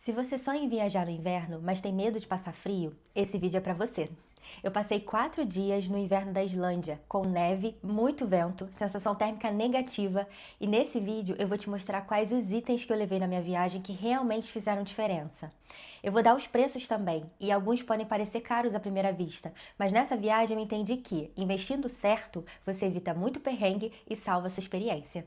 Se você sonha em viajar no inverno, mas tem medo de passar frio, esse vídeo é pra você. Eu passei 4 dias no inverno da Islândia, com neve, muito vento, sensação térmica negativa, e nesse vídeo eu vou te mostrar quais os itens que eu levei na minha viagem que realmente fizeram diferença. Eu vou dar os preços também, e alguns podem parecer caros à primeira vista, mas nessa viagem eu entendi que, investindo certo, você evita muito perrengue e salva sua experiência.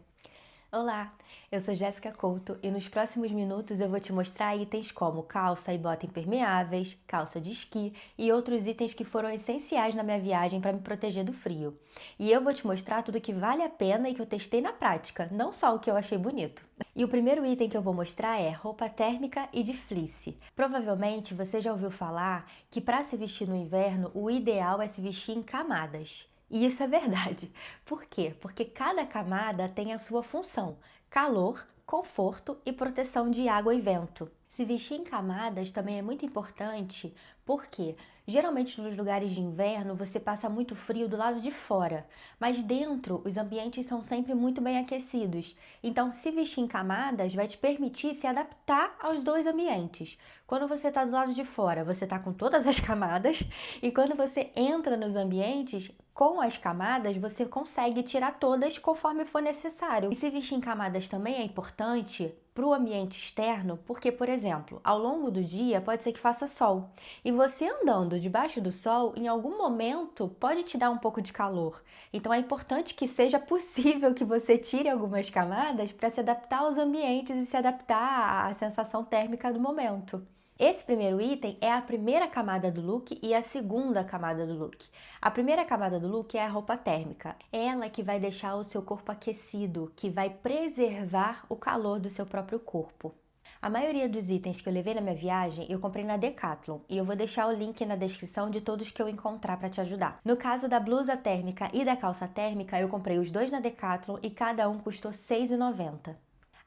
Olá, eu sou Jéssica Couto e nos próximos minutos eu vou te mostrar itens como calça e bota impermeáveis, calça de esqui e outros itens que foram essenciais na minha viagem para me proteger do frio. E eu vou te mostrar tudo que vale a pena e que eu testei na prática, não só o que eu achei bonito. E o primeiro item que eu vou mostrar é roupa térmica e de fleece. Provavelmente você já ouviu falar que para se vestir no inverno o ideal é se vestir em camadas. E isso é verdade. Por quê? Porque cada camada tem a sua função: calor, conforto e proteção de água e vento. Se vestir em camadas também é muito importante porque geralmente nos lugares de inverno você passa muito frio do lado de fora, mas dentro os ambientes são sempre muito bem aquecidos. Então, se vestir em camadas vai te permitir se adaptar aos dois ambientes. Quando você está do lado de fora, você está com todas as camadas, e quando você entra nos ambientes, com as camadas, você consegue tirar todas conforme for necessário. E se vestir em camadas também é importante para o ambiente externo, porque, por exemplo, ao longo do dia pode ser que faça sol. E você andando debaixo do sol, em algum momento, pode te dar um pouco de calor. Então é importante que seja possível que você tire algumas camadas para se adaptar aos ambientes e se adaptar à sensação térmica do momento. Esse primeiro item é a primeira camada do look e a segunda camada do look. A primeira camada do look é a roupa térmica. Ela que vai deixar o seu corpo aquecido, que vai preservar o calor do seu próprio corpo. A maioria dos itens que eu levei na minha viagem eu comprei na Decathlon e eu vou deixar o link na descrição de todos que eu encontrar para te ajudar. No caso da blusa térmica e da calça térmica, eu comprei os dois na Decathlon e cada um custou R$ 6,90.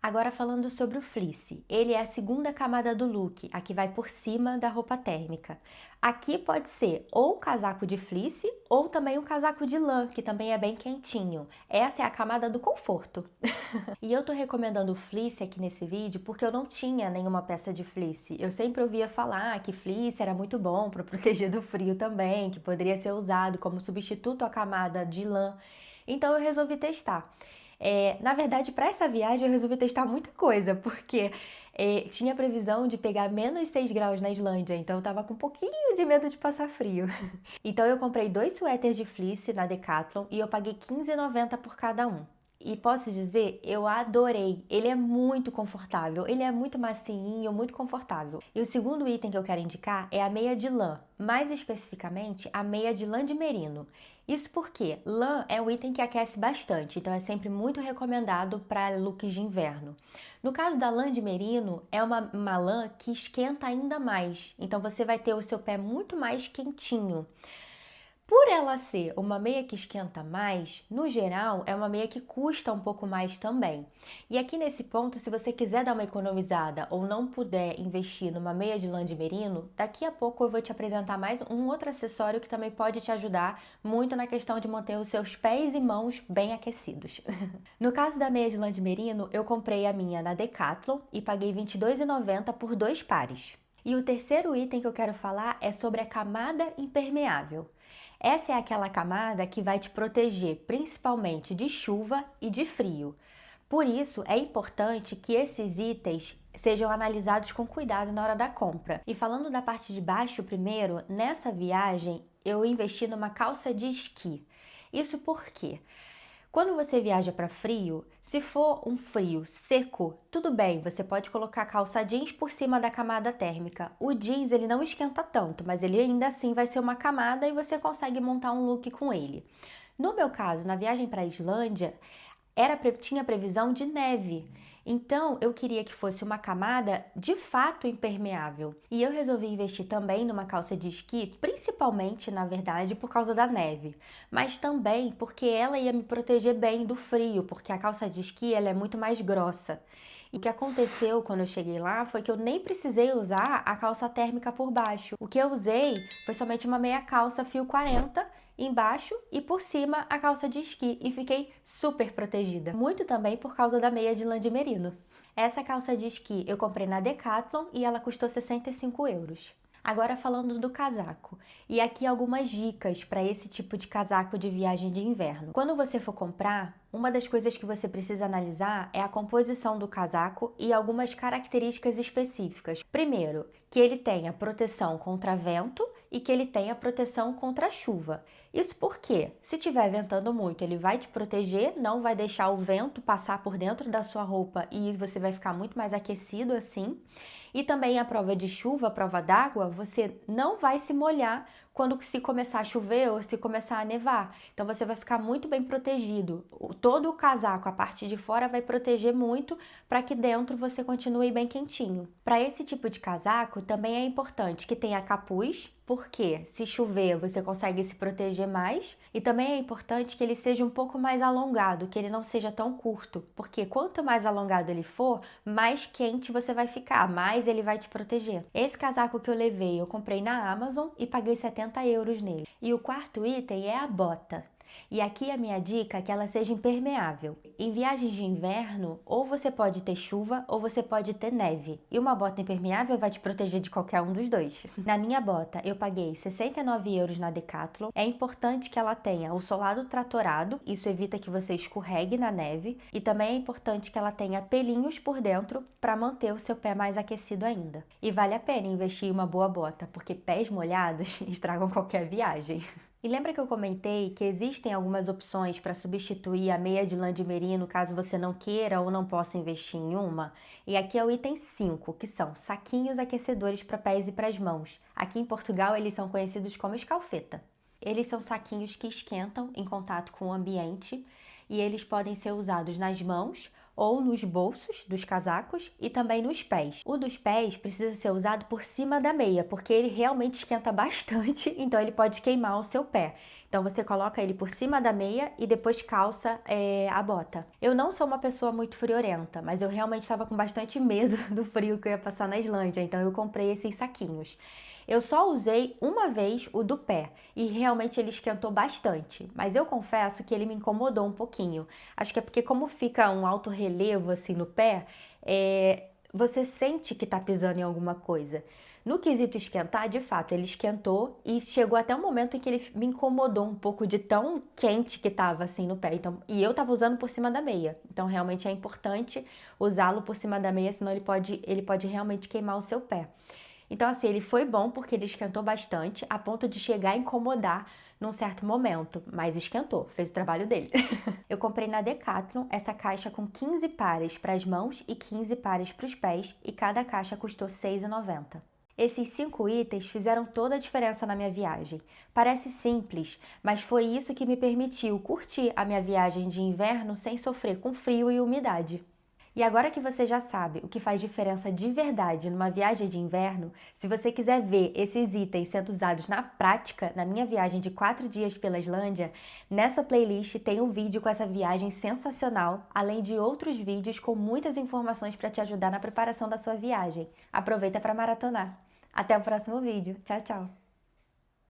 Agora falando sobre o fleece, ele é a segunda camada do look, a que vai por cima da roupa térmica. Aqui pode ser ou um casaco de fleece ou também um casaco de lã, que também é bem quentinho. Essa é a camada do conforto. E eu tô recomendando o fleece aqui nesse vídeo porque eu não tinha nenhuma peça de fleece. Eu sempre ouvia falar que fleece era muito bom para proteger do frio também, que poderia ser usado como substituto à camada de lã. Então eu resolvi testar. Na verdade, para essa viagem eu resolvi testar muita coisa, porque tinha previsão de pegar menos 6 graus na Islândia, então eu tava com um pouquinho de medo de passar frio. Então eu comprei 2 suéteres de fleece na Decathlon e eu paguei R$ 15,90 por cada um. E posso dizer, eu adorei. Ele é muito confortável, ele é muito macinho, muito confortável. E o segundo item que eu quero indicar é a meia de lã, mais especificamente a meia de lã de merino. Isso porque lã é um item que aquece bastante, então é sempre muito recomendado para looks de inverno. No caso da lã de merino, é uma lã que esquenta ainda mais, então você vai ter o seu pé muito mais quentinho. Por ela ser uma meia que esquenta mais, no geral, é uma meia que custa um pouco mais também. E aqui nesse ponto, se você quiser dar uma economizada ou não puder investir numa meia de lã de merino, daqui a pouco eu vou te apresentar mais um outro acessório que também pode te ajudar muito na questão de manter os seus pés e mãos bem aquecidos. No caso da meia de lã de merino, eu comprei a minha na Decathlon e paguei R$ 22,90 por 2 pares. E o terceiro item que eu quero falar é sobre a camada impermeável. Essa é aquela camada que vai te proteger principalmente de chuva e de frio. Por isso, é importante que esses itens sejam analisados com cuidado na hora da compra. E falando da parte de baixo primeiro, nessa viagem eu investi numa calça de esqui. Isso porque quando você viaja para frio, se for um frio seco, tudo bem, você pode colocar calça jeans por cima da camada térmica. O jeans ele não esquenta tanto, mas ele ainda assim vai ser uma camada e você consegue montar um look com ele. No meu caso, na viagem para a Islândia, tinha previsão de neve. Então, eu queria que fosse uma camada de fato impermeável. E eu resolvi investir também numa calça de esqui, principalmente, na verdade, por causa da neve. Mas também porque ela ia me proteger bem do frio, porque a calça de esqui ela é muito mais grossa. E o que aconteceu quando eu cheguei lá foi que eu nem precisei usar a calça térmica por baixo. O que eu usei foi somente uma meia calça fio 40 embaixo e por cima a calça de esqui e fiquei super protegida. Muito também por causa da meia de lã de merino. Essa calça de esqui eu comprei na Decathlon e ela custou 65 euros. Agora falando do casaco, e aqui algumas dicas para esse tipo de casaco de viagem de inverno. Quando você for comprar, uma das coisas que você precisa analisar é a composição do casaco e algumas características específicas. Primeiro, que ele tenha proteção contra vento e que ele tenha proteção contra chuva. Isso porque, se estiver ventando muito, ele vai te proteger, não vai deixar o vento passar por dentro da sua roupa e você vai ficar muito mais aquecido assim. E também a prova de chuva, a prova d'água, você não vai se molhar quando se começar a chover ou se começar a nevar. Então você vai ficar muito bem protegido. Todo o casaco, a parte de fora, vai proteger muito para que dentro você continue bem quentinho. Para esse tipo de casaco, também é importante que tenha capuz, porque se chover você consegue se proteger mais, e também é importante que ele seja um pouco mais alongado, que ele não seja tão curto, porque quanto mais alongado ele for, mais quente você vai ficar, mais ele vai te proteger. Esse casaco que eu levei, eu comprei na Amazon e paguei 70 euros nele. E o quarto item é a bota. E aqui a minha dica é que ela seja impermeável. Em viagens de inverno, ou você pode ter chuva ou você pode ter neve. E uma bota impermeável vai te proteger de qualquer um dos dois. Na minha bota, eu paguei 69 euros na Decathlon. É importante que ela tenha o solado tratorado, isso evita que você escorregue na neve. E também é importante que ela tenha pelinhos por dentro para manter o seu pé mais aquecido ainda. E vale a pena investir em uma boa bota, porque pés molhados estragam qualquer viagem. E lembra que eu comentei que existem algumas opções para substituir a meia de lã de merino caso você não queira ou não possa investir em uma? E aqui é o item 5, que são saquinhos aquecedores para pés e para as mãos. Aqui em Portugal eles são conhecidos como escalfeta. Eles são saquinhos que esquentam em contato com o ambiente e eles podem ser usados nas mãos ou nos bolsos dos casacos e também nos pés. O dos pés precisa ser usado por cima da meia, porque ele realmente esquenta bastante, então ele pode queimar o seu pé. Então você coloca ele por cima da meia e depois calça a bota. Eu não sou uma pessoa muito friorenta, mas eu realmente estava com bastante medo do frio que eu ia passar na Islândia, então eu comprei esses saquinhos. Eu só usei uma vez o do pé e realmente ele esquentou bastante, mas eu confesso que ele me incomodou um pouquinho. Acho que é porque como fica um alto relevo assim no pé, você sente que tá pisando em alguma coisa. No quesito esquentar, de fato, ele esquentou e chegou até um momento em que ele me incomodou um pouco de tão quente que tava assim no pé. Então, e eu tava usando por cima da meia. Então, realmente é importante usá-lo por cima da meia, senão ele pode realmente queimar o seu pé. Então, assim, ele foi bom porque ele esquentou bastante, a ponto de chegar a incomodar num certo momento, mas esquentou, fez o trabalho dele. Eu comprei na Decathlon essa caixa com 15 pares para as mãos e 15 pares para os pés, e cada caixa custou R$ 6,90. Esses 5 itens fizeram toda a diferença na minha viagem. Parece simples, mas foi isso que me permitiu curtir a minha viagem de inverno sem sofrer com frio e umidade. E agora que você já sabe o que faz diferença de verdade numa viagem de inverno, se você quiser ver esses itens sendo usados na prática na minha viagem de 4 dias pela Islândia, nessa playlist tem um vídeo com essa viagem sensacional, além de outros vídeos com muitas informações para te ajudar na preparação da sua viagem. Aproveita para maratonar. Até o próximo vídeo. Tchau, tchau!